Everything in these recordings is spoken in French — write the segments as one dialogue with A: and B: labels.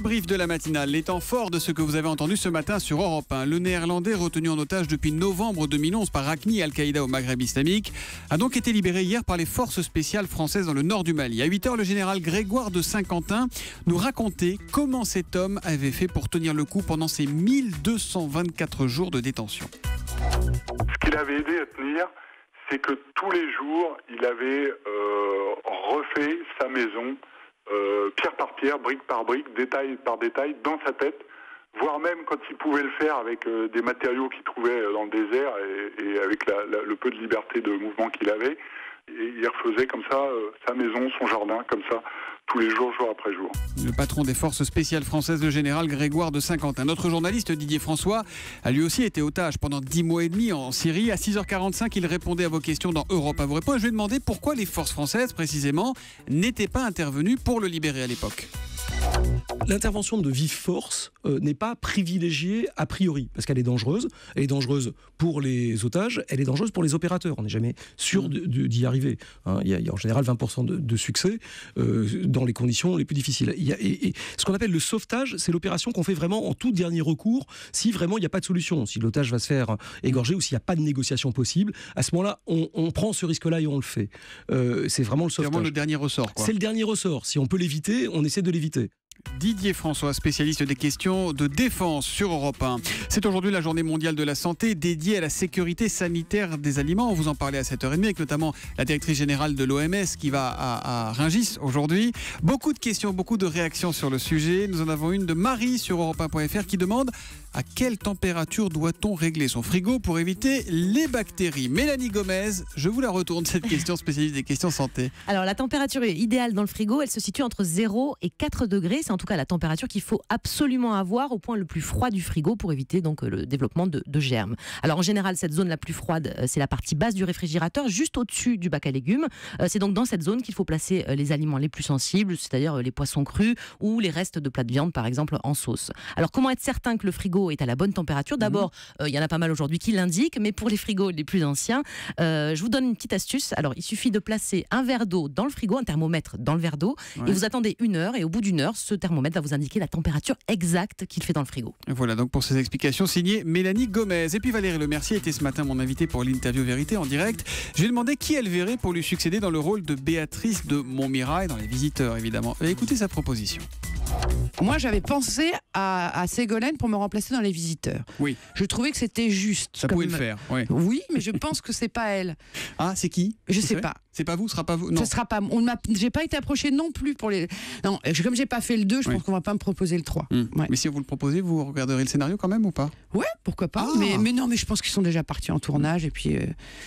A: débrief de la matinale, les temps forts de ce que vous avez entendu ce matin sur Europe 1. Le Néerlandais, retenu en otage depuis novembre 2011 par AQMI et Al-Qaïda au Maghreb islamique, a donc été libéré hier par les forces spéciales françaises dans le nord du Mali. À 8h, le général Grégoire de Saint-Quentin nous racontait comment cet homme avait fait pour tenir le coup pendant ces 1224 jours de détention.
B: Ce qui l'avait aidé à tenir, c'est que tous les jours, il avait refait sa maison, pierre par pierre, brique par brique, détail par détail, dans sa tête, voire même quand il pouvait le faire avec des matériaux qu'il trouvait dans le désert et avec le peu de liberté de mouvement qu'il avait. Et il refaisait comme ça sa maison, son jardin, comme ça, tous les jours, jour après jour.
A: Le patron des forces spéciales françaises, le général Grégoire de Saint-Quentin. Notre journaliste Didier François a lui aussi été otage pendant 10 mois et demi en Syrie. À 6h45, il répondait à vos questions dans Europe à vous répond. Je lui ai demandé pourquoi les forces françaises, précisément, n'étaient pas intervenues pour le libérer à l'époque.
C: L'intervention de vive force n'est pas privilégiée a priori, parce qu'elle est dangereuse. Elle est dangereuse pour les otages, elle est dangereuse pour les opérateurs. On n'est jamais sûr d'y arriver. Il y a en général 20% de succès dans les conditions les plus difficiles. Et ce qu'on appelle le sauvetage, c'est l'opération qu'on fait vraiment en tout dernier recours, si vraiment il n'y a pas de solution. Si l'otage va se faire égorger ou s'il n'y a pas de négociation possible, à ce moment-là, on prend ce risque-là et on le fait. C'est vraiment le sauvetage.
A: C'est vraiment le dernier ressort, quoi.
C: C'est le dernier ressort. Si on peut l'éviter, on essaie de l'éviter.
A: Didier François, spécialiste des questions de défense sur Europe 1. C'est aujourd'hui la journée mondiale de la santé dédiée à la sécurité sanitaire des aliments. On vous en parlait à 7h30 avec notamment la directrice générale de l'OMS qui va à Rungis aujourd'hui. Beaucoup de questions, beaucoup de réactions sur le sujet. Nous en avons une de Marie sur europe1.fr qui demande à quelle température doit-on régler son frigo pour éviter les bactéries. Mélanie Gomez, je vous la retourne cette question, spécialiste des questions santé.
D: Alors la température idéale dans le frigo, elle se situe entre 0 et 4 degrés. C'est en tout cas la température qu'il faut absolument avoir au point le plus froid du frigo pour éviter donc le développement de germes. Alors en général, cette zone la plus froide, c'est la partie basse du réfrigérateur, juste au-dessus du bac à légumes. C'est donc dans cette zone qu'il faut placer les aliments les plus sensibles, c'est-à-dire les poissons crus ou les restes de plats de viande, par exemple en sauce. Alors comment être certain que le frigo est à la bonne température? D'abord, il y en a pas mal aujourd'hui qui l'indiquent, mais pour les frigos les plus anciens, je vous donne une petite astuce. Alors il suffit de placer un verre d'eau dans le frigo, un thermomètre dans le verre d'eau, et vous attendez 1 heure, et au bout d'1 heure, ce thermomètre va vous indiquer la température exacte qu'il fait dans le frigo.
A: Voilà donc pour ces explications signées Mélanie Gomez. Et puis Valérie Lemercier était ce matin mon invité pour l'interview Vérité en direct. Je lui ai demandé qui elle verrait pour lui succéder dans le rôle de Béatrice de Montmirail dans Les Visiteurs évidemment. Écoutez sa proposition.
E: Moi, j'avais pensé à Ségolène pour me remplacer dans Les Visiteurs.
A: Oui.
E: Je trouvais que c'était juste.
A: Ça pouvait le faire, oui.
E: Oui, mais je pense que c'est pas elle.
A: Ah, c'est qui?
E: Je sais pas.
A: C'est pas vous, ce sera pas vous? Non.
E: Ce sera pas. J'ai pas été approchée non plus pour les. Non, comme j'ai pas fait le 2, je pense qu'on va pas me proposer le 3.
A: Ouais. Mais si on vous le proposez, vous regarderez le scénario quand même ou pas?
E: Ouais, pourquoi pas.
A: Ah.
E: Mais non, mais je pense qu'ils sont déjà partis en tournage et puis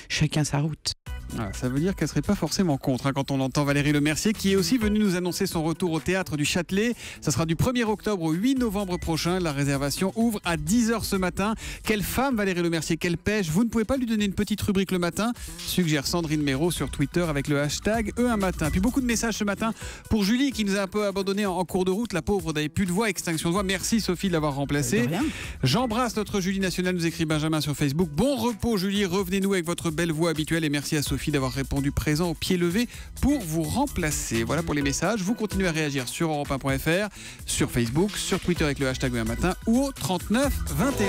E: chacun sa route.
A: Ah, ça veut dire qu'elle serait pas forcément contre quand on entend Valérie Lemercier qui est aussi venue nous annoncer son retour au théâtre du Châtelet. Ça sera du 1er octobre au 8 novembre prochain. La réservation ouvre à 10h ce matin. Quelle femme Valérie Lemercier, quelle pêche. Vous ne pouvez pas lui donner une petite rubrique le matin? Suggère Sandrine Méraud sur Twitter avec le hashtag #E1matin. Puis beaucoup de messages ce matin pour Julie qui nous a un peu abandonné en cours de route. La pauvre n'avait plus de voix, extinction de voix. Merci Sophie de l'avoir remplacée. J'embrasse notre Julie nationale, nous écrit Benjamin sur Facebook. Bon repos Julie, revenez-nous avec votre belle voix habituelle et merci à Sophie d'avoir répondu présent au pied levé pour vous remplacer. Voilà pour les messages. Vous continuez à réagir sur europe1.fr, sur Facebook, sur Twitter avec le hashtag #E1matin ou au 39 21.